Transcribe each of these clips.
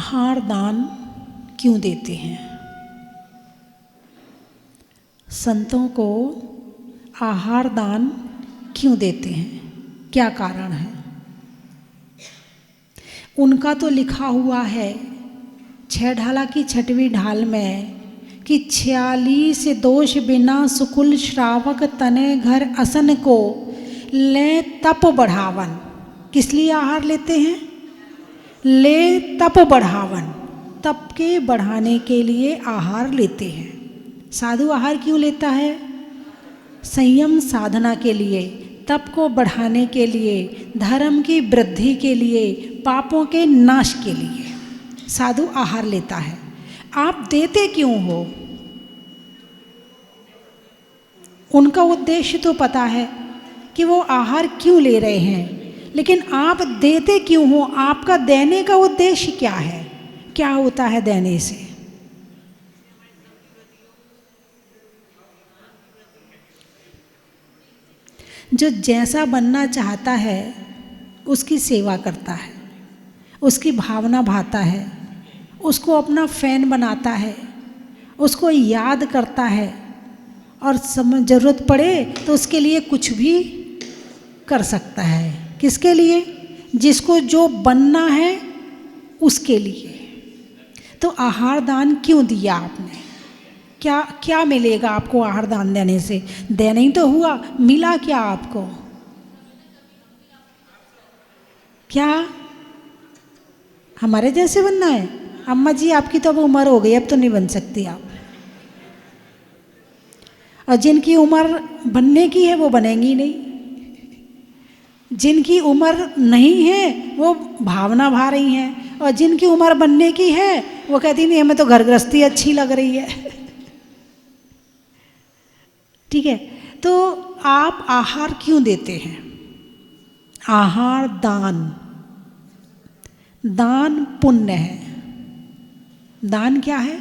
आहार दान क्यों देते हैं? संतों को आहार दान क्यों देते हैं? क्या कारण है? उनका तो लिखा हुआ है 6 ढाला की 6वीं ढाल में कि 46 दोष बिना सुकुल श्रावक तने घर असन को ले तप बढ़ावन। किस लिए आहार लेते हैं? ले तप बढ़ावन, तप के बढ़ाने के लिए आहार लेते हैं। साधु आहार क्यों लेता है? संयम साधना के लिए, तप को बढ़ाने के लिए, धर्म की वृद्धि के लिए, पापों के नाश के लिए साधु आहार लेता है। आप देते क्यों हो? उनका उद्देश्य तो पता है कि वो आहार क्यों ले रहे हैं, लेकिन आप देते क्यों हो? आपका देने का उद्देश्य क्या है? क्या होता है देने से? जो जैसा बनना चाहता है उसकी सेवा करता है, उसकी भावना भाता है, उसको अपना फैन बनाता है, उसको याद करता है और ज़रूरत पड़े तो उसके लिए कुछ भी कर सकता है। किसके लिए? जिसको जो बनना है उसके लिए। तो आहार दान क्यों दिया आपने? क्या क्या मिलेगा आपको आहार दान देने से? देना ही तो हुआ, मिला क्या आपको? क्या हमारे जैसे बनना है? अम्मा जी आपकी तो अब उम्र हो गई, अब तो नहीं बन सकती आप। और जिनकी उम्र बनने की है वो बनेंगी नहीं, जिनकी उम्र नहीं है वो भावना भा रही हैं, और जिनकी उम्र बनने की है वो कहती नहीं हमें तो घर गृहस्थी अच्छी लग रही है। ठीक है, तो आप आहार क्यों देते हैं? आहार दान, दान पुण्य है। दान क्या है?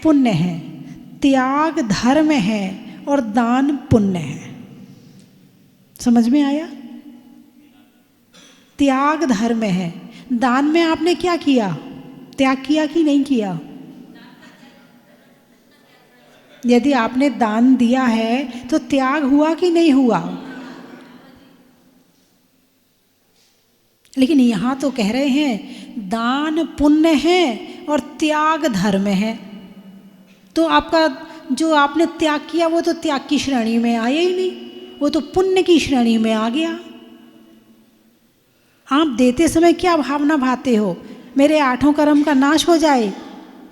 पुण्य है। त्याग धर्म है और दान पुण्य है। समझ में आया? त्याग धर्म है। दान में आपने क्या किया? त्याग किया कि नहीं किया? यदि आपने दान दिया है तो त्याग हुआ कि नहीं हुआ? लेकिन यहां तो कह रहे हैं दान पुण्य है और त्याग धर्म है। तो आपका जो आपने त्याग किया वो तो त्याग की श्रेणी में आया ही नहीं, वो तो पुण्य की श्रेणी में आ गया। आप देते समय क्या भावना भाते हो? मेरे 8 कर्म का नाश हो जाए,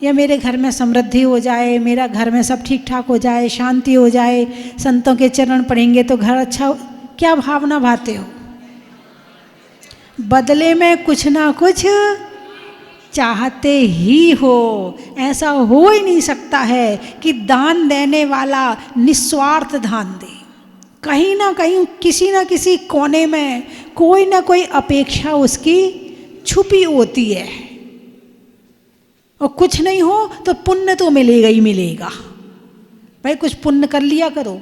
या मेरे घर में समृद्धि हो जाए, मेरा घर में सब ठीक ठाक हो जाए, शांति हो जाए, संतों के चरण पढ़ेंगे तो घर अच्छा हो, क्या भावना भाते हो? बदले में कुछ ना कुछ चाहते ही हो। ऐसा हो ही नहीं सकता है कि दान देने वाला निस्वार्थ दान दे। कहीं ना कहीं किसी ना किसी कोने में कोई ना कोई अपेक्षा उसकी छुपी होती है, और कुछ नहीं हो तो पुण्य तो मिलेगा ही मिलेगा। भाई कुछ पुण्य कर लिया करो,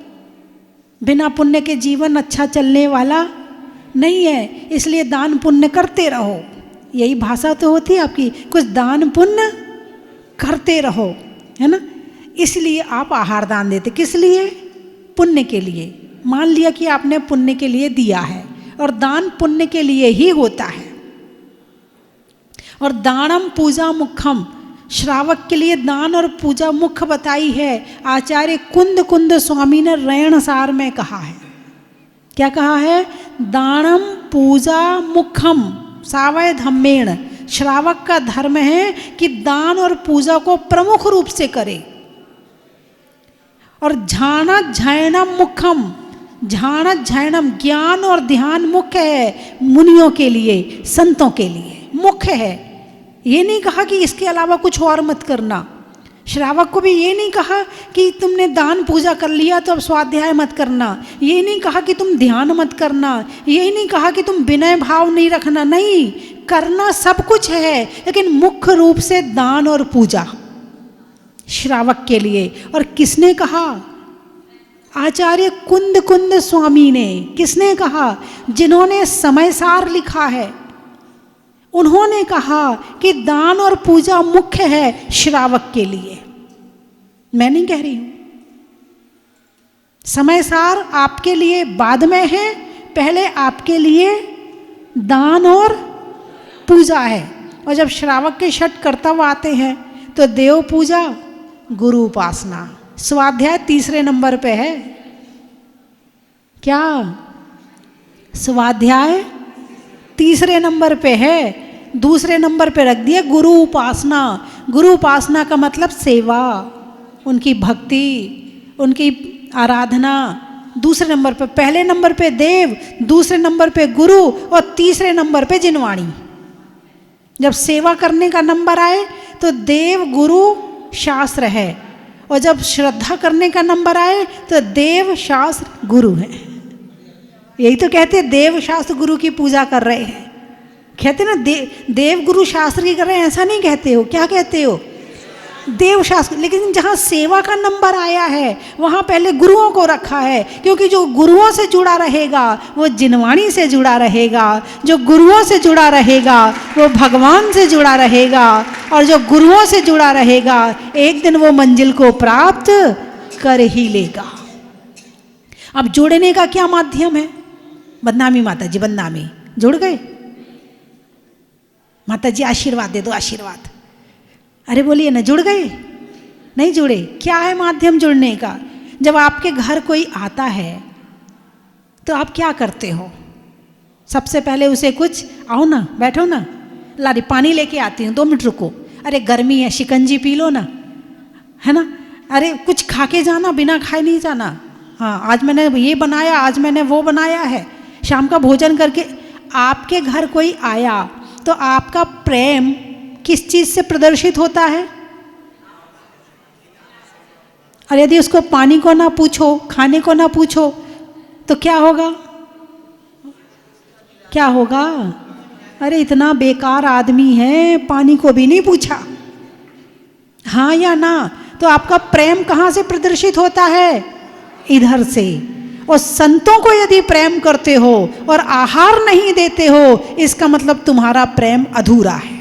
बिना पुण्य के जीवन अच्छा चलने वाला नहीं है, इसलिए दान पुण्य करते रहो। यही भाषा तो होती है आपकी, कुछ दान पुण्य करते रहो, है ना? इसलिए आप आहार दान देते। किस लिए? पुण्य के लिए। मान लिया कि आपने पुण्य के लिए दिया है, और दान पुण्य के लिए ही होता है। और दानम पूजा मुखम, श्रावक के लिए दान और पूजा मुख्य बताई है। आचार्य कुंद कुंद स्वामी ने रैणसार में कहा है। क्या कहा है? दानम पूजा मुखम सावय धम्मेण। श्रावक का धर्म है कि दान और पूजा को प्रमुख रूप से करे। और झानत झैनम मुखम, झानत झैनम ज्ञान और ध्यान मुख्य है मुनियों के लिए, संतों के लिए मुख्य है। ये नहीं कहा कि इसके अलावा कुछ और मत करना। श्रावक को भी ये नहीं कहा कि तुमने दान पूजा कर लिया तो अब स्वाध्याय मत करना। ये नहीं कहा कि तुम ध्यान मत करना। ये नहीं कहा कि तुम विनय भाव नहीं रखना। नहीं, करना सब कुछ है, लेकिन मुख्य रूप से दान और पूजा श्रावक के लिए। और किसने कहा? आचार्य कुंद कुंद स्वामी ने। किसने कहा? जिन्होंने समयसार लिखा है। उन्होंने कहा कि दान और पूजा मुख्य है श्रावक के लिए। मैं नहीं कह रही हूं, समय सार आपके लिए बाद में है, पहले आपके लिए दान और पूजा है। और जब श्रावक के षट कर्तव्य आते हैं तो देव पूजा, गुरु उपासना। स्वाध्याय तीसरे नंबर पे है। क्या? स्वाध्याय तीसरे नंबर पे है। दूसरे नंबर पे रख दिया गुरु उपासना। गुरु उपासना का मतलब सेवा, उनकी भक्ति, उनकी आराधना। दूसरे नंबर पे, पहले नंबर पे देव, दूसरे नंबर पे गुरु और तीसरे नंबर पे जिनवाणी। जब सेवा करने का नंबर आए तो देव गुरु शास्त्र है, और जब श्रद्धा करने का नंबर आए तो देव शास्त्र गुरु है। यही तो कहते देव शास्त्र गुरु की पूजा कर रहे हैं। कहते ना देव गुरु शास्त्र की कर रहे हैं, ऐसा नहीं कहते हो। क्या कहते हो? देव शास्त्र। लेकिन जहाँ सेवा का नंबर आया है वहाँ पहले गुरुओं को रखा है, क्योंकि जो गुरुओं से जुड़ा रहेगा वो जिनवाणी से जुड़ा रहेगा, जो गुरुओं से जुड़ा रहेगा वो भगवान से जुड़ा रहेगा, और जो गुरुओं से जुड़ा रहेगा एक दिन वो मंजिल को प्राप्त कर ही लेगा। अब जुड़ने का क्या माध्यम है? बदनामी माता जी, बदनामी। जुड़ गए? माता जी आशीर्वाद दे दो, आशीर्वाद। अरे बोलिए ना, जुड़ गए? नहीं जुड़े? क्या है माध्यम जुड़ने का? जब आपके घर कोई आता है तो आप क्या करते हो? सबसे पहले उसे कुछ, आओ ना, बैठो ना, लारी पानी लेके आती हूँ, 2 मिनट रुको, अरे गर्मी है शिकंजी पी लो ना, है ना, अरे कुछ खा के जाना, बिना खाए नहीं जाना, हाँ आज मैंने ये बनाया, आज मैंने वो बनाया है, शाम का भोजन करके। आपके घर कोई आया तो आपका प्रेम किस चीज से प्रदर्शित होता है? और यदि उसको पानी को ना पूछो, खाने को ना पूछो तो क्या होगा? क्या होगा? अरे इतना बेकार आदमी है, पानी को भी नहीं पूछा। हाँ या ना? तो आपका प्रेम कहाँ से प्रदर्शित होता है? इधर से। और संतों को यदि प्रेम करते हो और आहार नहीं देते हो, इसका मतलब तुम्हारा प्रेम अधूरा है,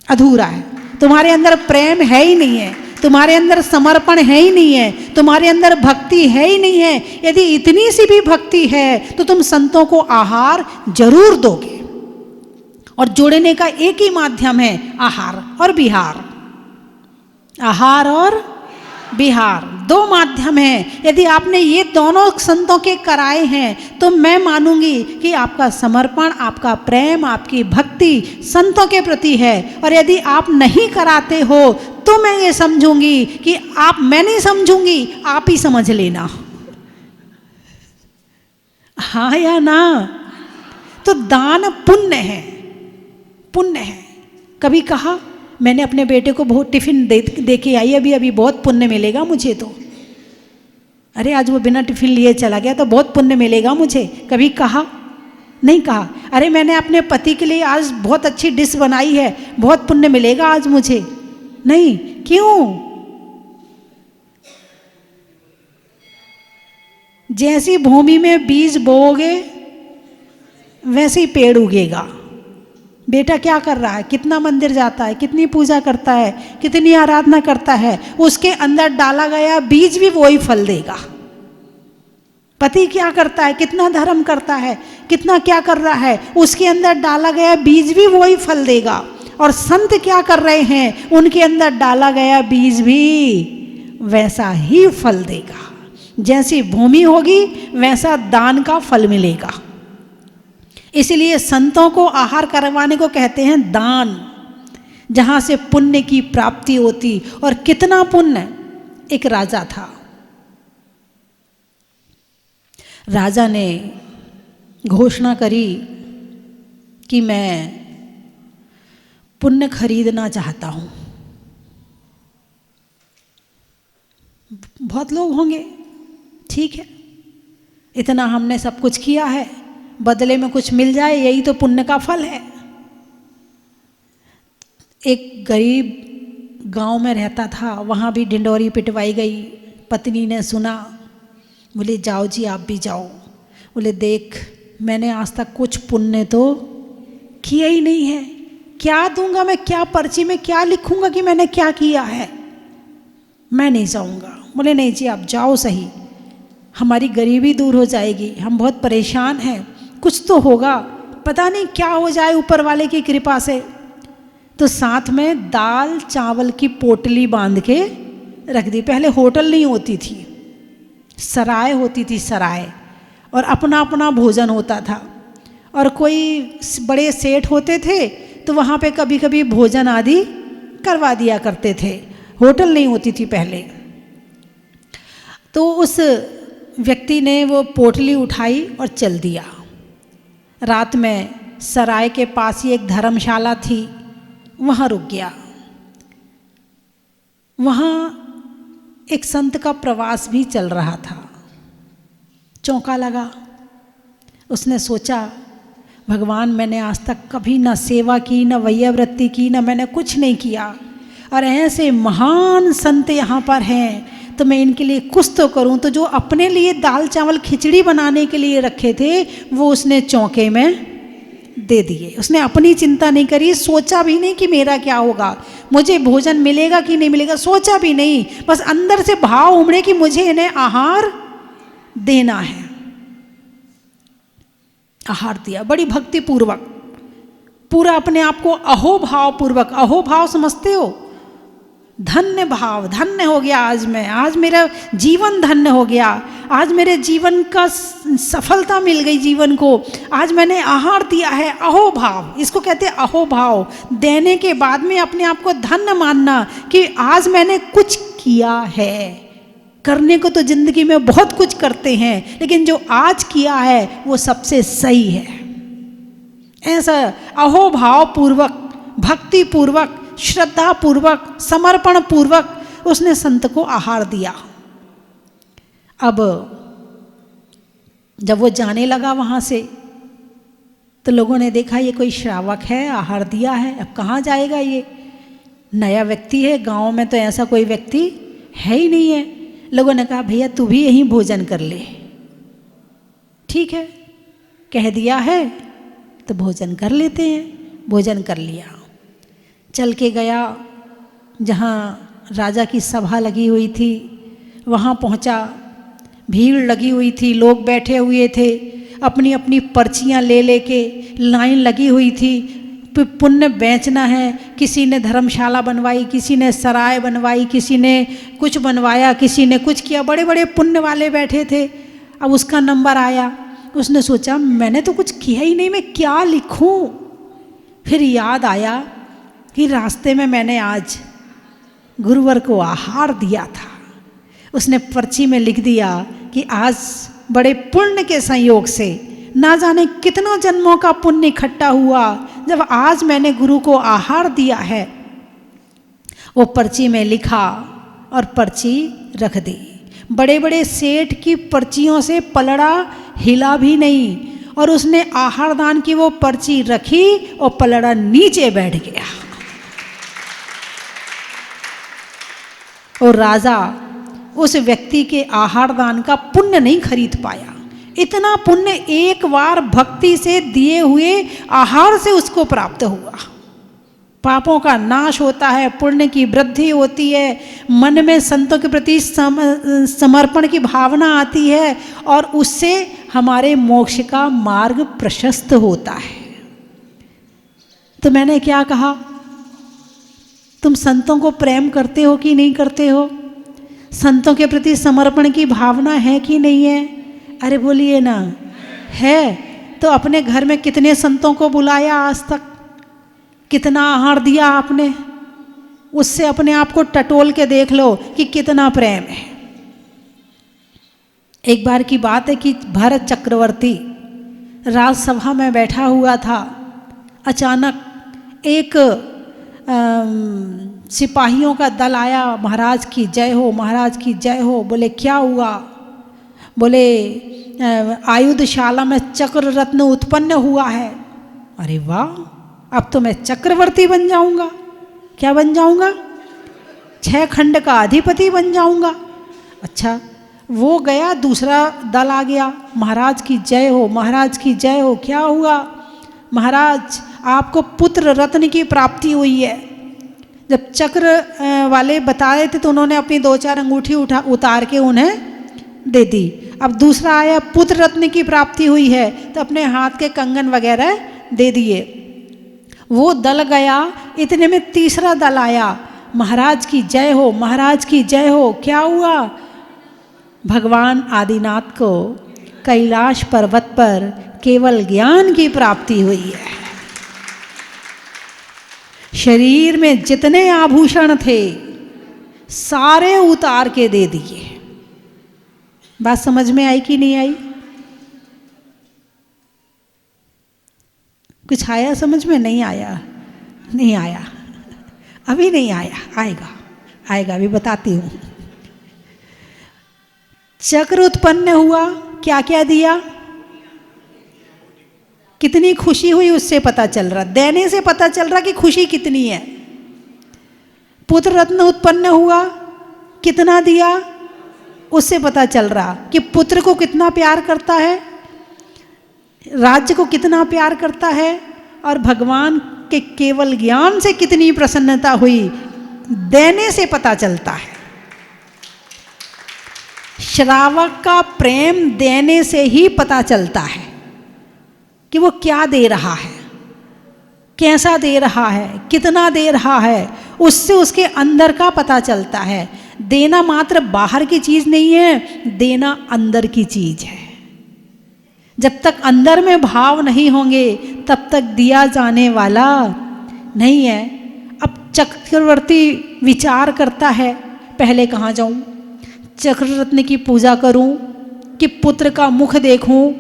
अधूरा है। तुम्हारे अंदर प्रेम है ही नहीं है, तुम्हारे अंदर समर्पण है ही नहीं है, तुम्हारे अंदर भक्ति है ही नहीं है। यदि इतनी सी भी भक्ति है तो तुम संतों को आहार जरूर दोगे। और जोड़ने का एक ही माध्यम है, आहार और विहार। आहार और विहार, 2 माध्यम हैं। यदि आपने ये दोनों संतों के कराए हैं तो मैं मानूंगी कि आपका समर्पण, आपका प्रेम, आपकी भक्ति संतों के प्रति है। और यदि आप नहीं कराते हो तो मैं ये समझूंगी कि मैं नहीं समझूंगी, आप ही समझ लेना। हाँ या ना? तो दान पुण्य है, पुण्य है। कभी कहा मैंने अपने बेटे को बहुत टिफिन दे के आई, अभी बहुत पुण्य मिलेगा मुझे तो। अरे आज वो बिना टिफिन लिए चला गया तो बहुत पुण्य मिलेगा मुझे। कभी कहा? नहीं कहा। अरे मैंने अपने पति के लिए आज बहुत अच्छी डिश बनाई है, बहुत पुण्य मिलेगा आज मुझे। नहीं। क्यों? जैसी भूमि में बीज बोओगे वैसे ही पेड़ उगेगा। बेटा क्या कर रहा है? कितना मंदिर जाता है, कितनी पूजा करता है, कितनी आराधना करता है, उसके अंदर डाला गया बीज भी वही फल देगा। पति क्या करता है, कितना धर्म करता है, कितना क्या कर रहा है, उसके अंदर डाला गया बीज भी वही फल देगा। और संत क्या कर रहे हैं, उनके अंदर डाला गया बीज भी वैसा ही फल देगा। जैसी भूमि होगी वैसा दान का फल मिलेगा। इसलिए संतों को आहार करवाने को कहते हैं दान, जहाँ से पुण्य की प्राप्ति होती। और कितना पुण्य! एक राजा था, राजा ने घोषणा करी कि मैं पुण्य खरीदना चाहता हूँ। बहुत लोग होंगे, ठीक है, इतना हमने सब कुछ किया है, बदले में कुछ मिल जाए, यही तो पुण्य का फल है। एक गरीब गांव में रहता था, वहाँ भी ढिंडोरी पिटवाई गई। पत्नी ने सुना, बोले जाओ जी आप भी जाओ। बोले देख मैंने आज तक कुछ पुण्य तो किया ही नहीं है, क्या दूंगा मैं, क्या पर्ची में क्या लिखूंगा कि मैंने क्या किया है, मैं नहीं जाऊंगा। बोले नहीं जी आप जाओ सही, हमारी गरीबी दूर हो जाएगी, हम बहुत परेशान हैं, कुछ तो होगा, पता नहीं क्या हो जाए ऊपर वाले की कृपा से। तो साथ में दाल चावल की पोटली बांध के रख दी। पहले होटल नहीं होती थी, सराय होती थी, सराय, और अपना अपना भोजन होता था। और कोई बड़े सेठ होते थे तो वहाँ पे कभी कभी भोजन आदि करवा दिया करते थे, होटल नहीं होती थी पहले। तो उस व्यक्ति ने वो पोटली उठाई और चल दिया। रात में सराय के पास ही एक धर्मशाला थी, वहाँ रुक गया। वहाँ एक संत का प्रवास भी चल रहा था। चौंका लगा, उसने सोचा भगवान मैंने आज तक कभी ना सेवा की, ना वैयावृत्ति की, ना मैंने कुछ नहीं किया, और ऐसे महान संत यहाँ पर हैं तो मैं इनके लिए कुछ तो करूँ। तो जो अपने लिए दाल चावल खिचड़ी बनाने के लिए रखे थे वो उसने चौके में दे दिए। उसने अपनी चिंता नहीं करी, सोचा भी नहीं कि मेरा क्या होगा, मुझे भोजन मिलेगा कि नहीं मिलेगा, सोचा भी नहीं। बस अंदर से भाव उमड़े कि मुझे इन्हें आहार देना है। आहार दिया बड़ी भक्ति पूर्वक, पूरा अपने आप को अहोभाव पूर्वक। अहोभाव समझते हो? धन्य भाव, धन्य हो गया आज मैं, आज मेरा जीवन धन्य हो गया, आज मेरे जीवन का सफलता मिल गई जीवन को, आज मैंने आहार दिया है। अहोभाव, इसको कहते हैं अहोभाव। देने के बाद में अपने आप को धन्य मानना कि आज मैंने कुछ किया है। करने को तो जिंदगी में बहुत कुछ करते हैं, लेकिन जो आज किया है वो सबसे सही है। ऐसा अहोभाव पूर्वक, भक्ति पूर्वक, श्रद्धा पूर्वक, समर्पण पूर्वक उसने संत को आहार दिया। अब जब वो जाने लगा वहाँ से तो लोगों ने देखा ये कोई श्रावक है, आहार दिया है, अब कहाँ जाएगा ये, नया व्यक्ति है, गांव में तो ऐसा कोई व्यक्ति है ही नहीं है। लोगों ने कहा भैया तू भी यहीं भोजन कर ले। ठीक है, कह दिया है तो भोजन कर लेते हैं। भोजन कर लिया, चल के गया जहाँ राजा की सभा लगी हुई थी, वहाँ पहुँचा। भीड़ लगी हुई थी, लोग बैठे हुए थे, अपनी अपनी पर्चियाँ ले लेके लाइन लगी हुई थी। पुण्य बेचना है, किसी ने धर्मशाला बनवाई, किसी ने सराय बनवाई, किसी ने कुछ बनवाया, किसी ने कुछ किया। बड़े बड़े पुण्य वाले बैठे थे। अब उसका नंबर आया, उसने सोचा मैंने तो कुछ किया ही नहीं, मैं क्या लिखूं। फिर याद आया कि रास्ते में मैंने आज गुरुवर को आहार दिया था। उसने पर्ची में लिख दिया कि आज बड़े पुण्य के संयोग से, ना जाने कितनों जन्मों का पुण्य इकट्ठा हुआ, जब आज मैंने गुरु को आहार दिया है। वो पर्ची में लिखा और पर्ची रख दी। बड़े बड़े सेठ की पर्चियों से पलड़ा हिला भी नहीं, और उसने आहार दान की वो पर्ची रखी और पलड़ा नीचे बैठ गया। और राजा उस व्यक्ति के आहार दान का पुण्य नहीं खरीद पाया। इतना पुण्य एक बार भक्ति से दिए हुए आहार से उसको प्राप्त हुआ। पापों का नाश होता है, पुण्य की वृद्धि होती है, मन में संतों के प्रति समर्पण की भावना आती है, और उससे हमारे मोक्ष का मार्ग प्रशस्त होता है। तो मैंने क्या कहा, तुम संतों को प्रेम करते हो कि नहीं करते हो? संतों के प्रति समर्पण की भावना है कि नहीं है? अरे बोलिए ना, है। तो अपने घर में कितने संतों को बुलाया आज तक, कितना आहार दिया आपने? उससे अपने आप को टटोल के देख लो कि कितना प्रेम है। एक बार की बात है कि भरत चक्रवर्ती राजसभा में बैठा हुआ था। अचानक एक सिपाहियों का दल आया, महाराज की जय हो, महाराज की जय हो। बोले क्या हुआ? बोले आयुधशाला में चक्र रत्न उत्पन्न हुआ है। अरे वाह, अब तो मैं चक्रवर्ती बन जाऊंगा। क्या बन जाऊंगा? 6 खंड का अधिपति बन जाऊंगा। अच्छा, वो गया, दूसरा दल आ गया, महाराज की जय हो, महाराज की जय हो। क्या हुआ? महाराज आपको पुत्र रत्न की प्राप्ति हुई है। जब चक्र वाले बता रहे थे तो उन्होंने अपनी 2-4 अंगूठी उतार के उन्हें दे दी। अब दूसरा आया पुत्र रत्न की प्राप्ति हुई है तो अपने हाथ के कंगन वगैरह दे दिए। वो दल गया, इतने में तीसरा दल आया, महाराज की जय हो, महाराज की जय हो। क्या हुआ? भगवान आदिनाथ को कैलाश पर्वत पर केवल ज्ञान की प्राप्ति हुई है। शरीर में जितने आभूषण थे सारे उतार के दे दिए। बात समझ में आई कि नहीं आई? कुछ आया समझ में? नहीं आया? नहीं आया, अभी नहीं आया, आएगा आएगा, अभी बताती हूँ। चक्र उत्पन्न हुआ, क्या क्या दिया, कितनी खुशी हुई उससे पता चल रहा, देने से पता चल रहा कि खुशी कितनी है। पुत्र रत्न उत्पन्न हुआ, कितना दिया, उससे पता चल रहा कि पुत्र को कितना प्यार करता है, राज्य को कितना प्यार करता है, और भगवान के केवल ज्ञान से कितनी प्रसन्नता हुई, देने से पता चलता है। श्रावक का प्रेम देने से ही पता चलता है कि वो क्या दे रहा है, कैसा दे रहा है, कितना दे रहा है, उससे उसके अंदर का पता चलता है। देना मात्र बाहर की चीज नहीं है, देना अंदर की चीज है। जब तक अंदर में भाव नहीं होंगे तब तक दिया जाने वाला नहीं है। अब चक्रवर्ती विचार करता है, पहले कहाँ जाऊं, चक्र रत्न की पूजा करूं कि पुत्र का मुख देखूं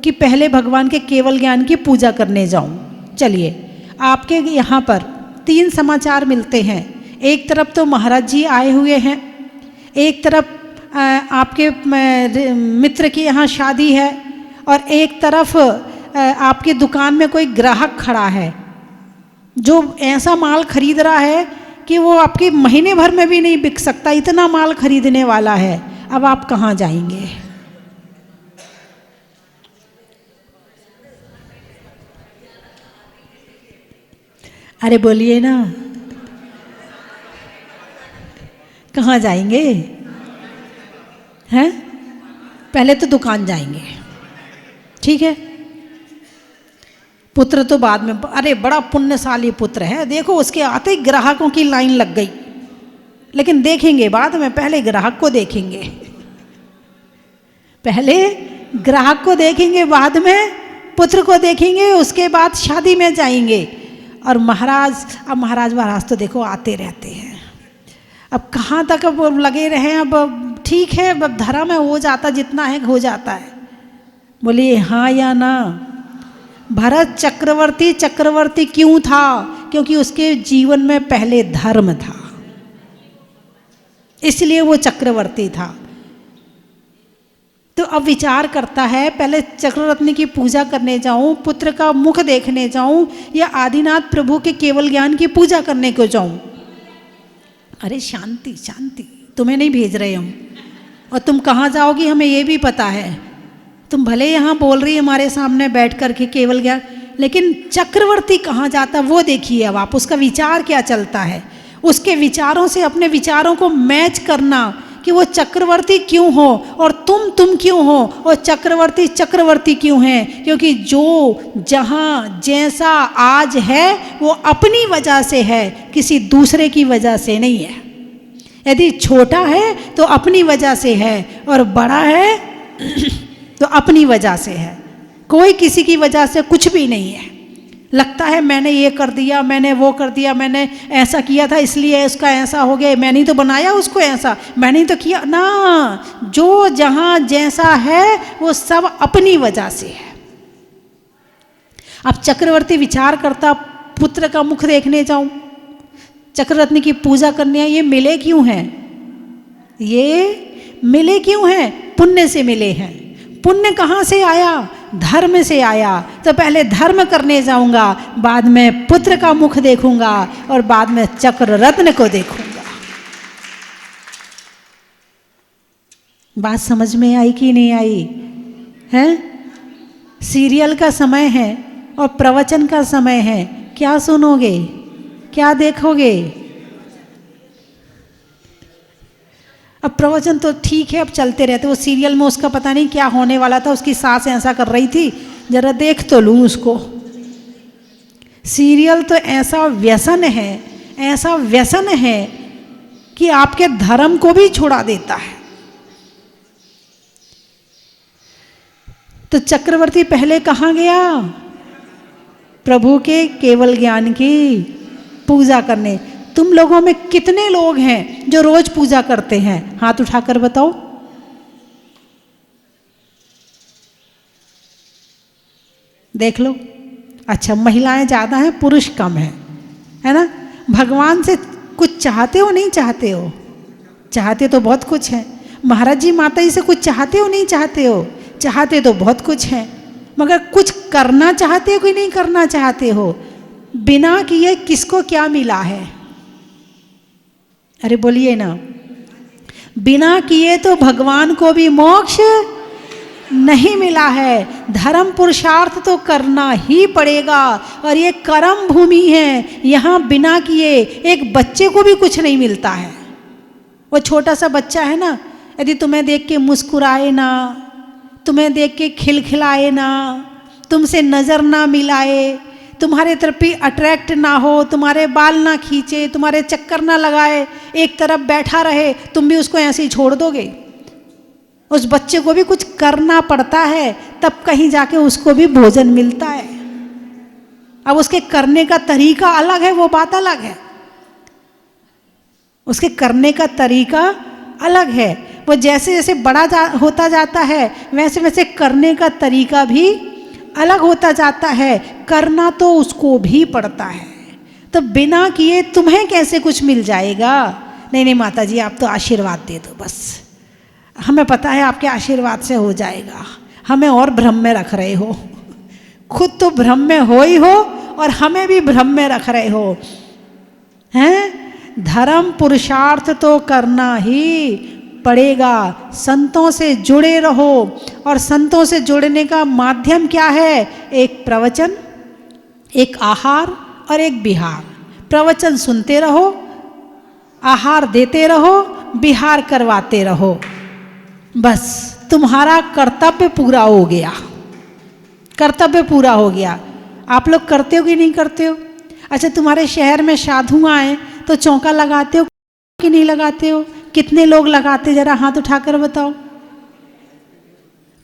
कि पहले भगवान के केवल ज्ञान की पूजा करने जाऊं। चलिए, आपके यहाँ पर 3 समाचार मिलते हैं। एक तरफ तो महाराज जी आए हुए हैं, एक तरफ आपके मित्र की यहाँ शादी है, और एक तरफ आपकी दुकान में कोई ग्राहक खड़ा है जो ऐसा माल खरीद रहा है कि वो आपके महीने भर में भी नहीं बिक सकता, इतना माल खरीदने वाला है। अब आप कहाँ जाएंगे? अरे बोलिए ना, कहाँ जाएंगे? हैं? पहले तो दुकान जाएंगे, ठीक है, पुत्र तो बाद में। अरे बड़ा पुण्यशाली पुत्र है, देखो उसके आते ही ग्राहकों की लाइन लग गई, लेकिन देखेंगे बाद में, पहले ग्राहक को देखेंगे, पहले ग्राहक को देखेंगे, बाद में पुत्र को देखेंगे, उसके बाद शादी में जाएंगे। और महाराज, अब महाराज तो देखो आते रहते हैं, अब कहाँ तक अब लगे रहे, अब ठीक है, अब धर्म में हो जाता, जितना है हो जाता है। बोलिए हाँ या ना? भरत चक्रवर्ती चक्रवर्ती क्यों था? क्योंकि उसके जीवन में पहले धर्म था, इसलिए वो चक्रवर्ती था। तो अब विचार करता है, पहले चक्ररत्न की पूजा करने जाऊं, पुत्र का मुख देखने जाऊं, या आदिनाथ प्रभु के केवल ज्ञान की पूजा करने को जाऊं। अरे शांति शांति, तुम्हें नहीं भेज रहे हम, और तुम कहाँ जाओगी हमें ये भी पता है। तुम भले यहाँ बोल रही हमारे सामने बैठ कर के केवल ज्ञान, लेकिन चक्रवर्ती कहाँ जाता वो देखिए। अब आप उसका विचार क्या चलता है, उसके विचारों से अपने विचारों को मैच करना कि वो चक्रवर्ती क्यों हो और तुम क्यों हो, और चक्रवर्ती चक्रवर्ती क्यों हैं। क्योंकि जो जहाँ जैसा आज है वो अपनी वजह से है, किसी दूसरे की वजह से नहीं है। यदि छोटा है तो अपनी वजह से है, और बड़ा है तो अपनी वजह से है। कोई किसी की वजह से कुछ भी नहीं है। लगता है मैंने ये कर दिया, मैंने वो कर दिया, मैंने ऐसा किया था इसलिए उसका ऐसा हो गया, मैंने तो बनाया उसको ऐसा, मैंने तो किया ना। जो जहाँ जैसा है वो सब अपनी वजह से है। अब चक्रवर्ती विचार करता, पुत्र का मुख देखने जाऊं, चक्ररत्न की पूजा करने, ये मिले क्यों हैं? ये मिले क्यों हैं? पुण्य से मिले हैं। पुण्य कहाँ से आया? धर्म से आया। तो पहले धर्म करने जाऊंगा, बाद में पुत्र का मुख देखूंगा, और बाद में चक्र रत्न को देखूंगा। बात समझ में आई कि नहीं आई? है? सीरियल का समय है, और प्रवचन का समय है, क्या सुनोगे, क्या देखोगे? अब प्रवचन तो ठीक है, अब चलते रहते। वो सीरियल में उसका पता नहीं क्या होने वाला था, उसकी सास ऐसा कर रही थी, जरा देख तो लूँ उसको। सीरियल तो ऐसा व्यसन है, ऐसा व्यसन है कि आपके धर्म को भी छुड़ा देता है। तो चक्रवर्ती पहले कहाँ गया? प्रभु के केवल ज्ञान की पूजा करने। तुम लोगों में कितने लोग हैं जो रोज पूजा करते हैं? हाथ उठाकर बताओ। देख लो। अच्छा, महिलाएं ज़्यादा हैं, पुरुष कम हैं, है ना? भगवान से कुछ चाहते हो, नहीं चाहते हो? चाहते तो बहुत कुछ है। महाराज जी माता जी से कुछ चाहते हो, नहीं चाहते हो? चाहते तो बहुत कुछ है, मगर कुछ करना चाहते हो कि नहीं करना चाहते हो? बिना किए किसको क्या मिला है? अरे बोलिए ना। बिना किए तो भगवान को भी मोक्ष नहीं मिला है। धर्म पुरुषार्थ तो करना ही पड़ेगा, और ये कर्म भूमि है। यहाँ बिना किए एक बच्चे को भी कुछ नहीं मिलता है। वो छोटा सा बच्चा है ना, यदि तुम्हें देख के मुस्कुराए ना, तुम्हें देख के खिलखिलाए ना, तुमसे नज़र ना मिलाए, तुम्हारे तरफ भी अट्रैक्ट ना हो, तुम्हारे बाल ना खींचे, तुम्हारे चक्कर ना लगाए, एक तरफ बैठा रहे, तुम भी उसको ऐसे ही छोड़ दोगे? उस बच्चे को भी कुछ करना पड़ता है, तब कहीं जाके उसको भी भोजन मिलता है। अब उसके करने का तरीका अलग है, वो बात अलग है। उसके करने का तरीका अलग है। वो जैसे जैसे बड़ा होता जाता है, वैसे वैसे करने का तरीका भी अलग होता जाता है। करना तो उसको भी पड़ता है। तो बिना किए तुम्हें कैसे कुछ मिल जाएगा? नहीं नहीं माता जी, आप तो आशीर्वाद दे दो बस, हमें पता है आपके आशीर्वाद से हो जाएगा। हमें और भ्रम में रख रहे हो। खुद तो भ्रम में हो ही हो, और हमें भी भ्रम में रख रहे हो, हैं? धर्म पुरुषार्थ तो करना ही पड़ेगा। संतों से जुड़े रहो, और संतों से जुड़ने का माध्यम क्या है? एक प्रवचन, एक आहार और एक विहार। प्रवचन सुनते रहो, आहार देते रहो, विहार करवाते रहो, बस तुम्हारा कर्तव्य पूरा हो गया। कर्तव्य पूरा हो गया। आप लोग करते हो कि नहीं करते हो? अच्छा, तुम्हारे शहर में साधु आए तो चौका लगाते हो कि नहीं लगाते हो? कितने लोग लगाते, जरा हाथ उठाकर बताओ।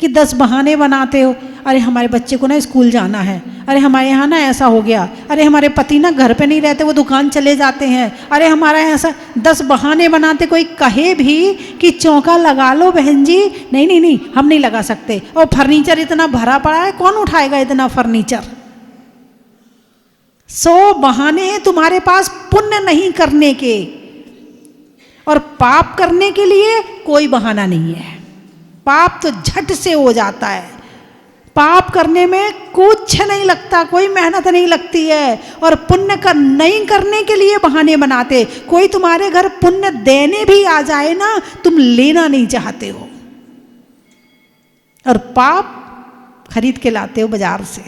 कि 10 बहाने बनाते हो। अरे हमारे बच्चे को ना स्कूल जाना है, अरे हमारे यहाँ ना ऐसा हो गया, अरे हमारे पति ना घर पे नहीं रहते, वो दुकान चले जाते हैं, अरे हमारा ऐसा 10 बहाने बनाते। कोई कहे भी कि चौका लगा लो बहन जी, नहीं नहीं नहीं हम नहीं लगा सकते, और फर्नीचर इतना भरा पड़ा है, कौन उठाएगा इतना फर्नीचर? 100 बहाने हैं तुम्हारे पास पुण्य नहीं करने के, और पाप करने के लिए कोई बहाना नहीं है। पाप तो झट से हो जाता है। पाप करने में कुछ नहीं लगता, कोई मेहनत नहीं लगती है। और पुण्य का नहीं करने के लिए बहाने बनाते। कोई तुम्हारे घर पुण्य देने भी आ जाए ना, तुम लेना नहीं चाहते हो, और पाप खरीद के लाते हो बाजार से,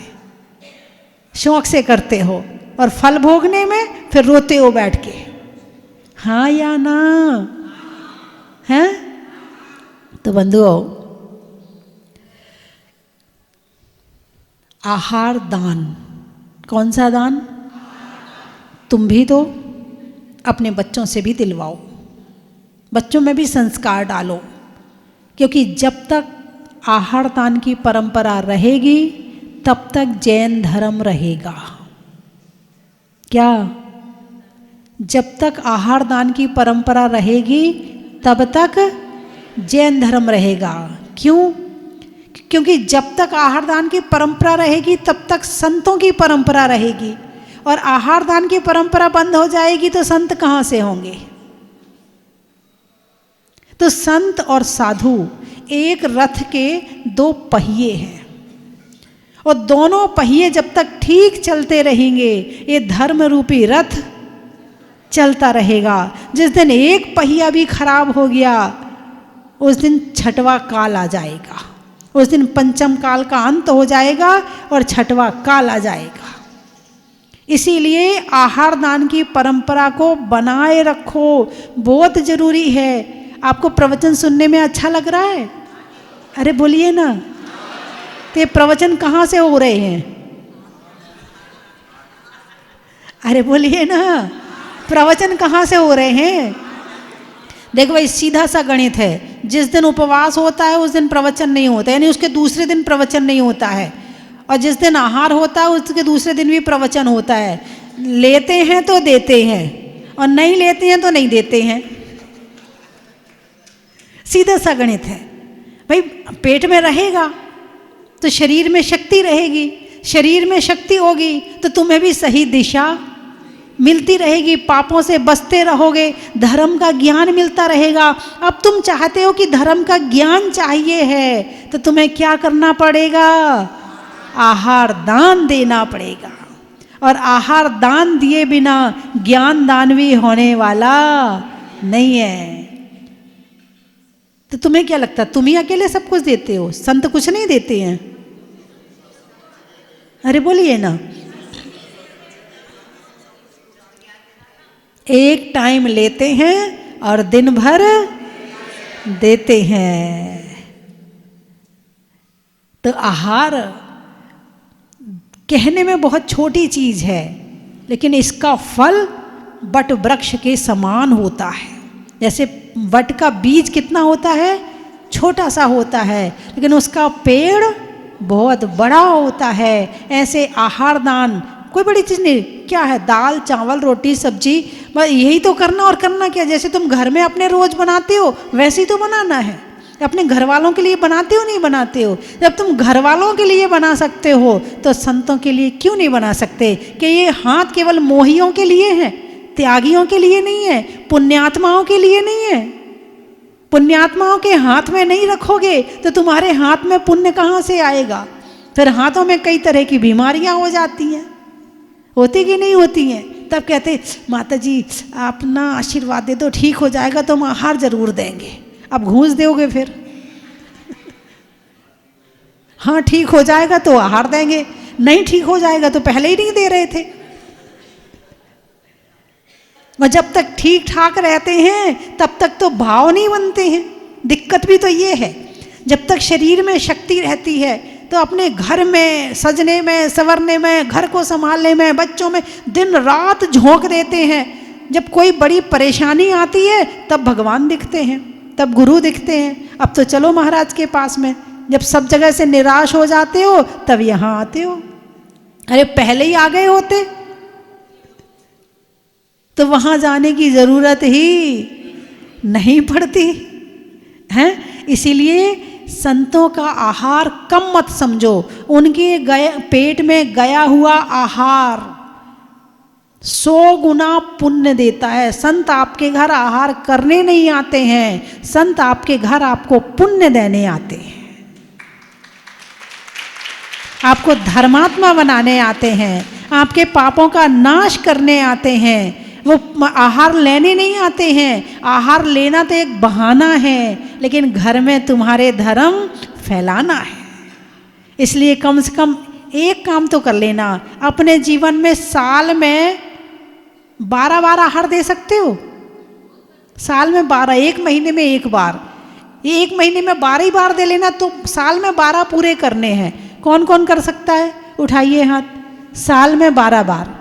शौक से करते हो, और फल भोगने में फिर रोते हो बैठ के। हाँ या ना? हैं? तो बंधुओं, आहार दान, कौन सा दान? तुम भी दो, अपने बच्चों से भी दिलवाओ, बच्चों में भी संस्कार डालो, क्योंकि जब तक आहार दान की परंपरा रहेगी तब तक जैन धर्म रहेगा। क्या? जब तक आहार दान की परंपरा रहेगी तब तक जैन धर्म रहेगा। क्यों? क्योंकि जब तक आहार दान की परंपरा रहेगी तब तक संतों की परंपरा रहेगी, और आहार दान की परंपरा बंद हो जाएगी तो संत कहाँ से होंगे? तो संत और साधु एक रथ के 2 पहिए हैं, और दोनों पहिए जब तक ठीक चलते रहेंगे ये धर्म रूपी रथ चलता रहेगा। जिस दिन एक पहिया भी खराब हो गया, उस दिन छठवा काल आ जाएगा, उस दिन पंचम काल का अंत हो जाएगा और छठवां काल आ जाएगा। इसीलिए आहार दान की परंपरा को बनाए रखो, बहुत जरूरी है। आपको प्रवचन सुनने में अच्छा लग रहा है? अरे बोलिए ना। तो ये प्रवचन कहाँ से हो रहे हैं? अरे बोलिए ना, प्रवचन कहाँ से हो रहे हैं? देखो भाई, सीधा सा गणित है। जिस दिन उपवास होता है उस दिन प्रवचन नहीं होता है, यानी उसके दूसरे दिन प्रवचन नहीं होता है। और जिस दिन आहार होता है उसके दूसरे दिन भी प्रवचन होता है। लेते हैं तो देते हैं, और नहीं लेते हैं तो नहीं देते हैं। सीधा सा गणित है भाई। पेट में रहेगा तो शरीर में शक्ति रहेगी, शरीर में शक्ति होगी तो तुम्हें भी सही दिशा मिलती रहेगी, पापों से बचते रहोगे, धर्म का ज्ञान मिलता रहेगा। अब तुम चाहते हो कि धर्म का ज्ञान चाहिए है तो तुम्हें क्या करना पड़ेगा? आहार दान देना पड़ेगा। और आहार दान दिए बिना ज्ञान दान भी होने वाला नहीं है। तो तुम्हें क्या लगता है तुम ही अकेले सब कुछ देते हो? संत कुछ नहीं देते हैं? अरे बोलिए ना। एक टाइम लेते हैं और दिन भर देते हैं। तो आहार कहने में बहुत छोटी चीज है, लेकिन इसका फल वट वृक्ष के समान होता है। जैसे वट का बीज कितना होता है? छोटा सा होता है, लेकिन उसका पेड़ बहुत बड़ा होता है। ऐसे आहार दान कोई बड़ी चीज़ नहीं। क्या है? दाल चावल रोटी सब्जी, बस यही तो करना। और करना क्या? जैसे तुम घर में अपने रोज बनाते हो वैसे ही तो बनाना है। अपने घर वालों के लिए बनाते हो नहीं बनाते हो? जब तुम घर वालों के लिए बना सकते हो तो संतों के लिए क्यों नहीं बना सकते? कि ये हाथ केवल मोहियों के लिए है, त्यागियों के लिए नहीं है, पुण्यात्माओं के लिए नहीं है। पुण्यात्माओं के हाथ में नहीं रखोगे तो तुम्हारे हाथ में पुण्य कहाँ से आएगा? फिर हाथों में कई तरह की बीमारियां हो जाती हैं। होती कि नहीं होती हैं? तब कहते माता जी आप ना आशीर्वाद दे दो, ठीक हो जाएगा तो हम आहार जरूर देंगे। अब घूस दोगे फिर? हाँ ठीक हो जाएगा तो आहार देंगे, नहीं ठीक हो जाएगा तो पहले ही नहीं दे रहे थे। वह जब तक ठीक ठाक रहते हैं तब तक तो भाव नहीं बनते हैं। दिक्कत भी तो ये है, जब तक शरीर में शक्ति रहती है तो अपने घर में सजने में संवरने में, घर को संभालने में, बच्चों में दिन रात झोंक देते हैं। जब कोई बड़ी परेशानी आती है तब भगवान दिखते हैं, तब गुरु दिखते हैं। अब तो चलो महाराज के पास में। जब सब जगह से निराश हो जाते हो तब यहाँ आते हो। अरे पहले ही आ गए होते तो वहाँ जाने की जरूरत ही नहीं पड़ती है। इसीलिए संतों का आहार कम मत समझो। उनके पेट में गया हुआ आहार 100 गुना पुण्य देता है। संत आपके घर आहार करने नहीं आते हैं, संत आपके घर आपको पुण्य देने आते हैं, आपको धर्मात्मा बनाने आते हैं, आपके पापों का नाश करने आते हैं। वो आहार लेने नहीं आते हैं। आहार लेना तो एक बहाना है, लेकिन घर में तुम्हारे धर्म फैलाना है। इसलिए कम से कम एक काम तो कर लेना, अपने जीवन में साल में 12 आहार दे सकते हो। साल में 12, एक महीने में एक बार, एक महीने में 12 ही बार दे लेना तो साल में 12 पूरे करने हैं। कौन कौन कर सकता है? उठाइए हाथ। साल में 12 बार।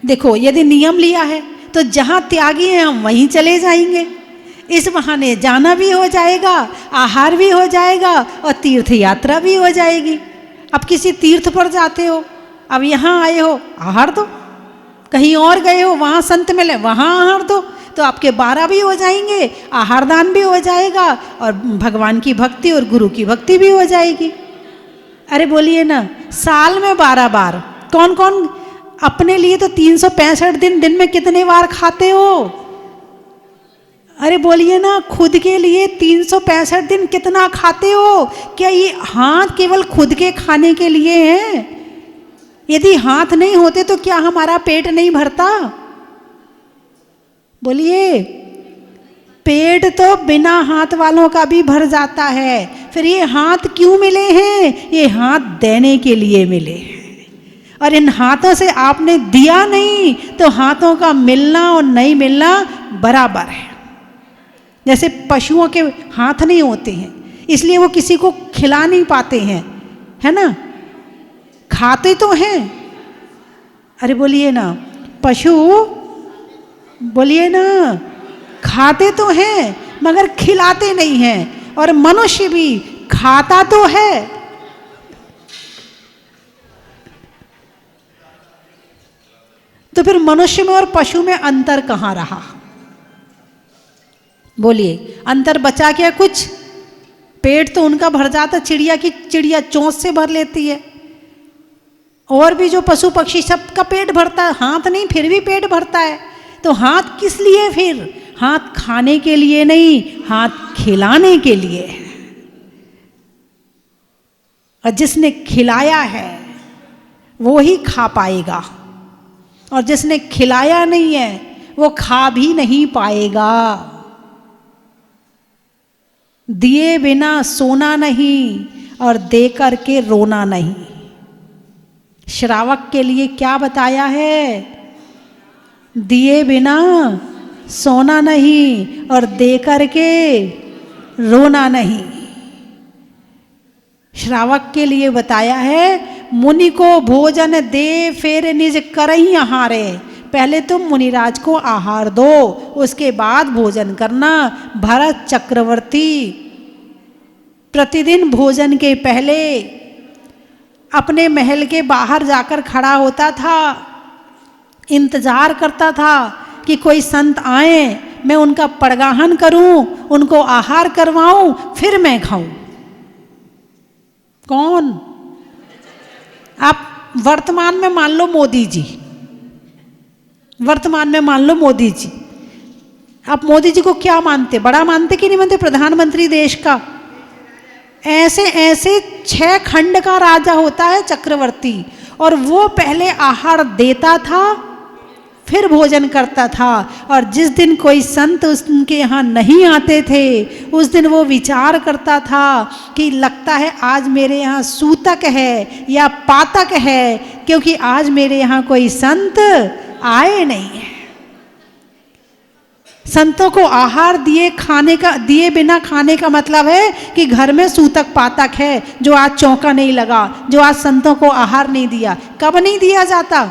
देखो यदि नियम लिया है तो जहाँ त्यागी हैं हम वहीं चले जाएंगे। इस बहाने जाना भी हो जाएगा, आहार भी हो जाएगा और तीर्थ यात्रा भी हो जाएगी। अब किसी तीर्थ पर जाते हो, अब यहाँ आए हो आहार दो, कहीं और गए हो वहाँ संत मिले वहाँ आहार दो, तो आपके 12 भी हो जाएंगे, आहार दान भी हो जाएगा और भगवान की भक्ति और गुरु की भक्ति भी हो जाएगी। अरे बोलिए ना, साल में 12 बार। कौन कौन अपने लिए तो 365 दिन में कितने बार खाते हो? अरे बोलिए ना, खुद के लिए 365 दिन कितना खाते हो? क्या ये हाथ केवल खुद के खाने के लिए हैं? यदि हाथ नहीं होते तो क्या हमारा पेट नहीं भरता? बोलिए। पेट तो बिना हाथ वालों का भी भर जाता है, फिर ये हाथ क्यों मिले हैं? ये हाथ देने के लिए मिले हैं। और इन हाथों से आपने दिया नहीं तो हाथों का मिलना और नहीं मिलना बराबर है। जैसे पशुओं के हाथ नहीं होते हैं, इसलिए वो किसी को खिला नहीं पाते हैं, है ना? खाते तो हैं, अरे बोलिए ना, पशु बोलिए ना, खाते तो हैं मगर खिलाते नहीं हैं। और मनुष्य भी खाता तो है, तो फिर मनुष्य में और पशु में अंतर कहाँ रहा? बोलिए, अंतर बचा क्या कुछ? पेट तो उनका भर जाता, चिड़िया चोंच से भर लेती है, और भी जो पशु पक्षी सबका पेट भरता है, हाथ नहीं फिर भी पेट भरता है। तो हाथ किस लिए? फिर हाथ खाने के लिए नहीं, हाथ खिलाने के लिए है। और जिसने खिलाया है वो ही खा पाएगा, और जिसने खिलाया नहीं है वो खा भी नहीं पाएगा। दिए बिना सोना नहीं और दे करके रोना नहीं। श्रावक के लिए क्या बताया है? दिए बिना सोना नहीं और दे करके रोना नहीं। श्रावक के लिए बताया है, मुनि को भोजन दे फिर निज करही आहारे। पहले तुम मुनिराज को आहार दो, उसके बाद भोजन करना। भरत चक्रवर्ती प्रतिदिन भोजन के पहले अपने महल के बाहर जाकर खड़ा होता था, इंतजार करता था कि कोई संत आए, मैं उनका पड़गाहन करूं, उनको आहार करवाऊं, फिर मैं खाऊं। कौन? आप वर्तमान में मान लो मोदी जी, वर्तमान में मान लो मोदी जी। आप मोदी जी को क्या मानते? बड़ा मानते कि नहीं मानते? प्रधानमंत्री देश का। ऐसे ऐसे 6 खंड का राजा होता है चक्रवर्ती, और वो पहले आहार देता था फिर भोजन करता था। और जिस दिन कोई संत उनके यहाँ नहीं आते थे, उस दिन वो विचार करता था कि लगता है आज मेरे यहाँ सूतक है या पातक है, क्योंकि आज मेरे यहाँ कोई संत आए नहीं है। संतों को आहार दिए बिना खाने का मतलब है कि घर में सूतक पातक है, जो आज चौका नहीं लगा, जो आज संतों को आहार नहीं दिया। कब नहीं दिया जाता?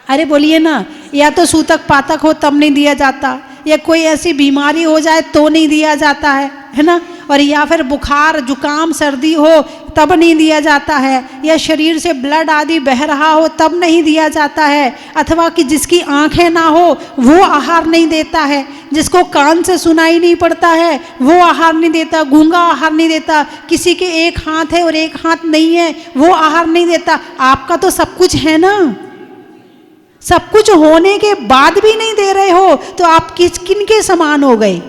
अरे बोलिए ना, या तो सूतक पातक हो तब नहीं दिया जाता, या कोई ऐसी बीमारी हो जाए तो नहीं दिया जाता है ना? और या फिर बुखार जुकाम सर्दी हो तब नहीं दिया जाता है, या शरीर से ब्लड आदि बह रहा हो तब नहीं दिया जाता है, अथवा कि जिसकी आंखें ना हो वो आहार नहीं देता है, जिसको कान से सुनाई नहीं पड़ता है वो आहार नहीं देता, गूंगा आहार नहीं देता, किसी के एक हाथ है और एक हाथ नहीं है वो आहार नहीं देता। आपका तो सब कुछ है ना, सब कुछ होने के बाद भी नहीं दे रहे हो तो आप किन के समान हो गए?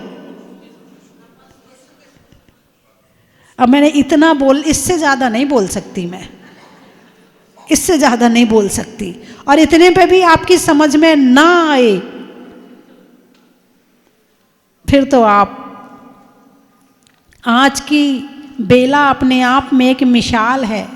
अब मैंने इतना इससे ज़्यादा नहीं बोल सकती, मैं इससे ज़्यादा नहीं बोल सकती। और इतने पे भी आपकी समझ में ना आए फिर तो आप, आज की बेला अपने आप में एक मिसाल है,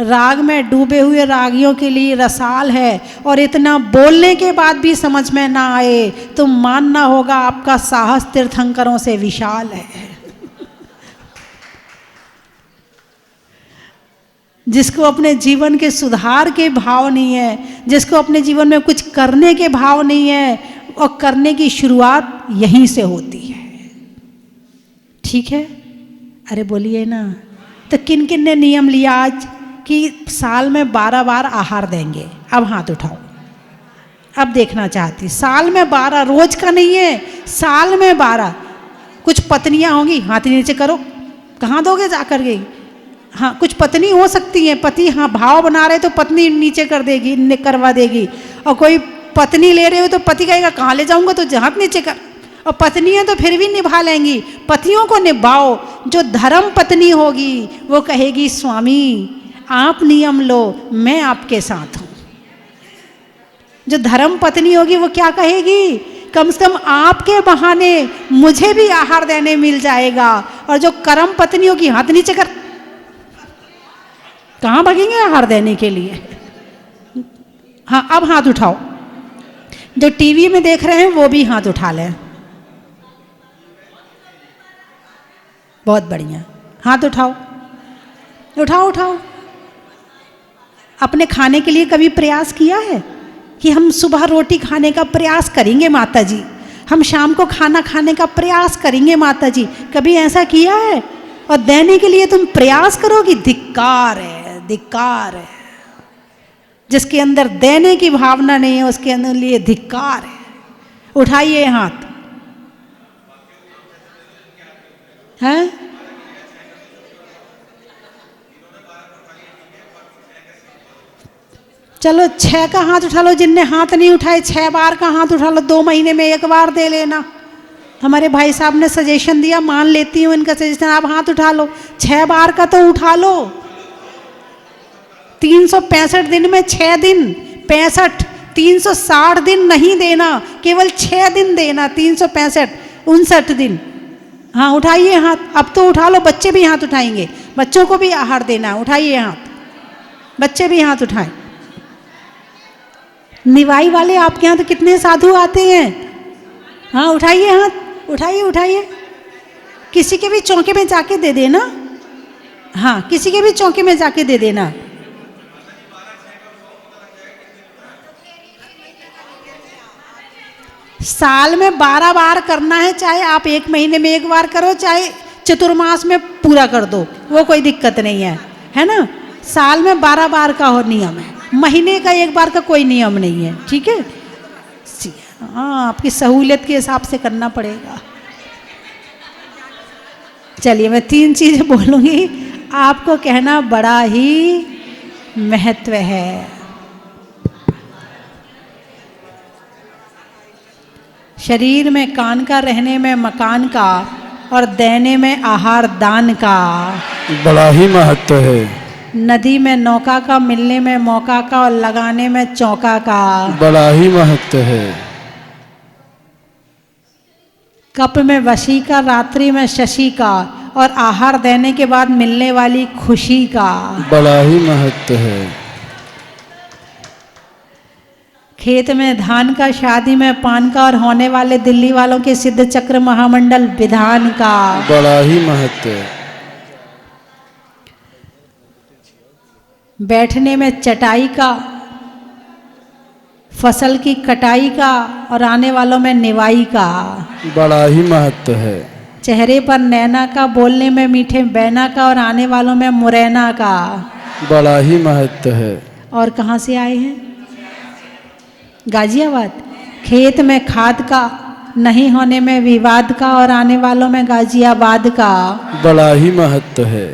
राग में डूबे हुए रागियों के लिए रसाल है। और इतना बोलने के बाद भी समझ में ना आए तो मानना होगा आपका साहस तीर्थंकरों से विशाल है। जिसको अपने जीवन के सुधार के भाव नहीं है, जिसको अपने जीवन में कुछ करने के भाव नहीं है, और करने की शुरुआत यहीं से होती है। ठीक है? अरे बोलिए ना। तो किन किन ने नियम लिया आज कि साल में 12 बार आहार देंगे? अब हाथ उठाओ। अब देखना चाहती, साल में 12, रोज का नहीं है, साल में 12। कुछ पत्नियां होंगी, हाथ नीचे करो, कहाँ दोगे जाकर के? हाँ, कुछ पत्नी हो सकती है, पति हाँ भाव बना रहे तो पत्नी नीचे कर देगी, करवा देगी। और कोई पत्नी ले रहे हो तो पति कहेगा कहाँ ले जाऊंगा, तो हाथ नीचे कर। और पत्नियां तो फिर भी निभा लेंगी, पतियों को निभाओ। जो धर्म पत्नी होगी वो कहेगी स्वामी आप नियम लो, मैं आपके साथ हूं। जो धर्म पत्नी होगी वो क्या कहेगी कम से कम आपके बहाने मुझे भी आहार देने मिल जाएगा। और जो कर्म पत्नियों की हाथ नीचे कर, कहाँ भागेंगे आहार देने के लिए। हाँ, अब हाथ उठाओ। जो टीवी में देख रहे हैं वो भी हाथ उठा लें। बहुत बढ़िया, हाथ उठाओ, उठाओ उठाओ। अपने खाने के लिए कभी प्रयास किया है कि हम सुबह रोटी खाने का प्रयास करेंगे माता जी, हम शाम को खाना खाने का प्रयास करेंगे माता जी, कभी ऐसा किया है? और देने के लिए तुम प्रयास करोगी, धिक्कार है, धिक्कार है। जिसके अंदर देने की भावना नहीं है उसके अंदर लिए धिक्कार है। उठाइए हाथ। हैं? चलो 6 का हाथ उठा लो। जिनने हाथ नहीं उठाए 6 बार का हाथ उठा लो। 2 महीने में 1 बार दे लेना। हमारे भाई साहब ने सजेशन दिया, मान लेती हूँ इनका सजेशन। आप हाथ उठा लो, 6 बार का तो उठा लो। 365 दिन में 6 दिन 65, 360 दिन नहीं देना, केवल 6 दिन देना। 365, 59 दिन। हाँ, उठाइए हाथ। अब तो उठा लो, बच्चे भी हाथ उठाएंगे, बच्चों को भी आहार देना है। उठाइए हाथ, बच्चे भी हाथ उठाएं। निवाई वाले आपके यहाँ तो कितने साधु आते हैं। हाँ, उठाइए हाथ, उठाइए उठाइए। किसी के भी चौके में जाके दे देना। हाँ, किसी के भी चौके में जाके दे देना। साल में 12 बार करना है, चाहे आप 1 महीने में 1 बार करो, चाहे चतुर्मास में पूरा कर दो, वो कोई दिक्कत नहीं है, है ना। साल में 12 बार का हो नियम है, महीने का 1 बार का कोई नियम नहीं है, ठीक है। हाँ, आपकी सहूलियत के हिसाब से करना पड़ेगा। चलिए, मैं 3 चीज़ें बोलूँगी, आपको कहना बड़ा ही महत्व है। शरीर में कान का, रहने में मकान का, और देने में आहार दान का बड़ा ही महत्व है। नदी में नौका का, मिलने में मौका का, और लगाने में चौका का बड़ा ही महत्व है। कप में वशी का, रात्रि में शशि का, और आहार देने के बाद मिलने वाली खुशी का बड़ा ही महत्व है। खेत में धान का, शादी में पान का, और होने वाले दिल्ली वालों के सिद्ध चक्र महामंडल विधान का बड़ा ही महत्व है। बैठने में चटाई का, फसल की कटाई का, और आने वालों में निवाई का बड़ा ही महत्व है। चेहरे पर नैना का, बोलने में मीठे बैना का, और आने वालों में मुरैना का बड़ा ही महत्व है। और कहाँ से आए हैं? गाजियाबाद। खेत में खाद का, नहीं होने में विवाद का, और आने वालों में गाजियाबाद का बड़ा ही महत्व है।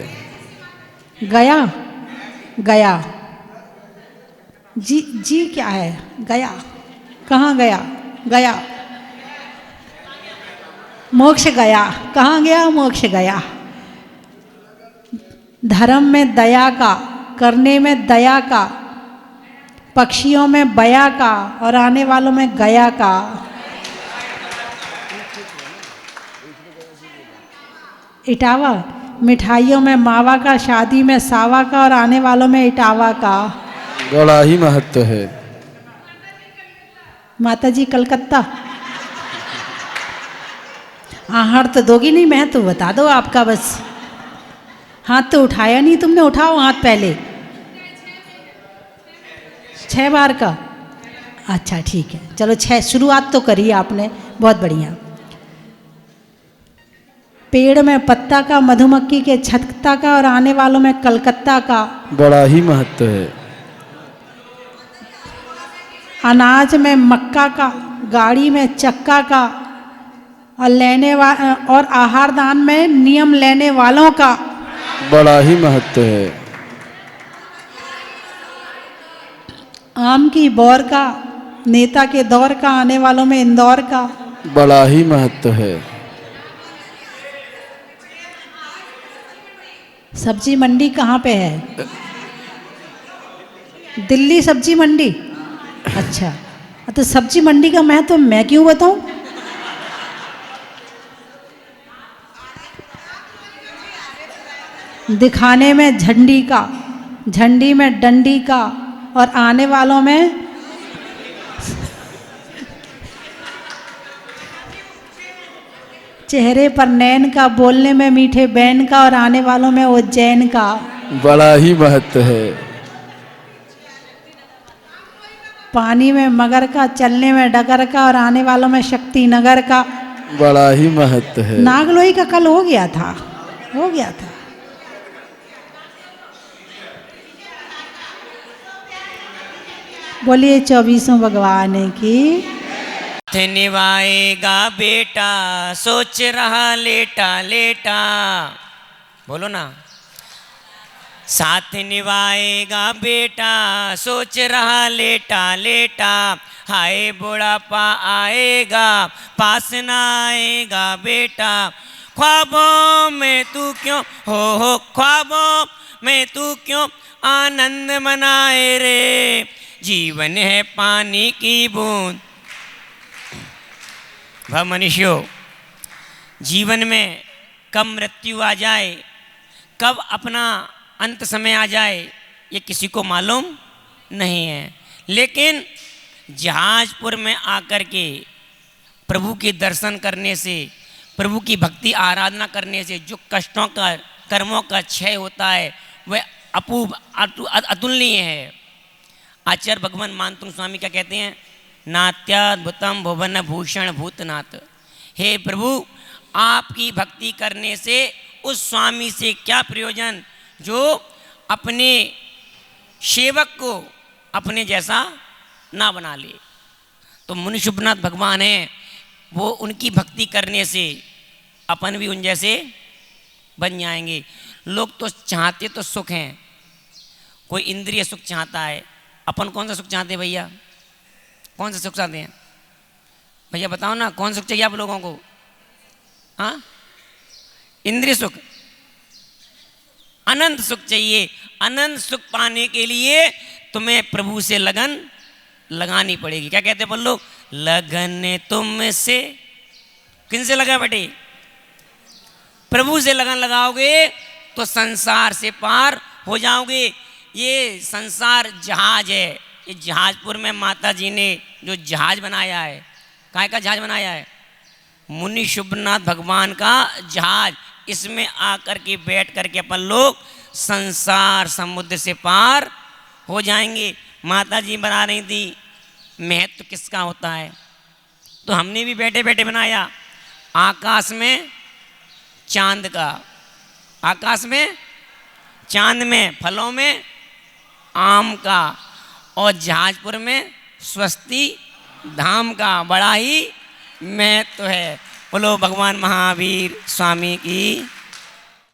गया, गया जी, जी क्या है? गया, कहाँ गया? गया मोक्ष गया, कहाँ गया? मोक्ष गया। धर्म में दया का, करने में दया का, पक्षियों में बया का, और आने वालों में गया का इटावा। मिठाइयों में मावा का, शादी में सावा का, और आने वालों में इटावा का बड़ा ही महत्व है। माता जी कलकत्ता। आहार तो दोगी नहीं, मैं तो बता दो आपका बस। हाथ तो उठाया नहीं तुमने, उठाओ हाथ पहले। 6 बार का, अच्छा ठीक है, चलो 6 शुरुआत तो करी आपने, बहुत बढ़िया। पेड़ में पत्ता का, मधुमक्खी के छत्ता का, और आने वालों में कलकत्ता का बड़ा ही महत्व है। अनाज में मक्का का, गाड़ी में चक्का का, और आहार दान में नियम लेने वालों का बड़ा ही महत्व है। आम की बौर का, नेता के दौर का, आने वालों में इंदौर का बड़ा ही महत्व है। सब्जी मंडी कहाँ पे है? दिल्ली सब्जी मंडी। अच्छा, तो सब्जी मंडी का महत्व मैं क्यों बताऊं? दिखाने में झंडी का, झंडी में डंडी का, और आने वालों में चेहरे पर नैन का, बोलने में मीठे बैन का, और आने वालों में उज्जैन का। बड़ा ही महत्व है। पानी में मगर का, चलने में डगर का, और आने वालों में शक्ति नगर का। बड़ा ही महत्व है। नागलोई का कल हो गया था, हो गया था। बोलिए 24 भगवान की। निभाएगा बेटा सोच रहा लेटा लेटा, बोलो ना। साथ निभाएगा बेटा सोच रहा लेटा लेटा, हाय बुढ़ापा आएगा पास ना आएगा बेटा। ख्वाबों में तू क्यों हो ख्वाबों में तू क्यों आनंद मनाए रे, जीवन है पानी की बूंद। वह मनुष्यों, जीवन में कब मृत्यु आ जाए, कब अपना अंत समय आ जाए, ये किसी को मालूम नहीं है। लेकिन जहाजपुर में आकर के प्रभु के दर्शन करने से, प्रभु की भक्ति आराधना करने से जो कष्टों का, कर्मों का क्षय होता है, वह अतुलनीय है। आचार्य भगवान मानतुंग स्वामी क्या कहते हैं? नात्याद्भुतम भुवन भूषण भूतनाथ। हे प्रभु, आपकी भक्ति करने से उस स्वामी से क्या प्रयोजन जो अपने सेवक को अपने जैसा ना बना ले। तो मुनि शुभनाथ भगवान हैं, वो उनकी भक्ति करने से अपन भी उन जैसे बन जाएंगे। लोग तो चाहते तो सुख हैं, कोई इंद्रिय सुख चाहता है। अपन कौन सा सुख चाहते हैं भैया? कौन सा सुख चाहते हैं भैया? बताओ ना, कौन सुख चाहिए आप लोगों को? हाँ, इंद्रिय सुख, अनंत सुख चाहिए। अनंत सुख पाने के लिए तुम्हें प्रभु से लगन लगानी पड़ेगी। क्या कहते हैं बोल लोग? लगन तुमसे, किन से लगा बेटे? प्रभु से लगन लगाओगे तो संसार से पार हो जाओगे। ये संसार जहाज है, ये जहाजपुर में माता जी ने जो जहाज बनाया है, काय का जहाज बनाया है? मुनि शुभनाथ भगवान का जहाज। इसमें आकर के बैठ करके अपन लोग संसार समुद्र से पार हो जाएंगे। माता जी बना रही थी महत्व किसका होता है, तो हमने भी बैठे बैठे बनाया। आकाश में चांद का, आकाश में चांद में, फलों में आम का, और जहाजपुर में स्वस्ति धाम का बड़ा ही महत्व है। बोलो भगवान महावीर स्वामी की।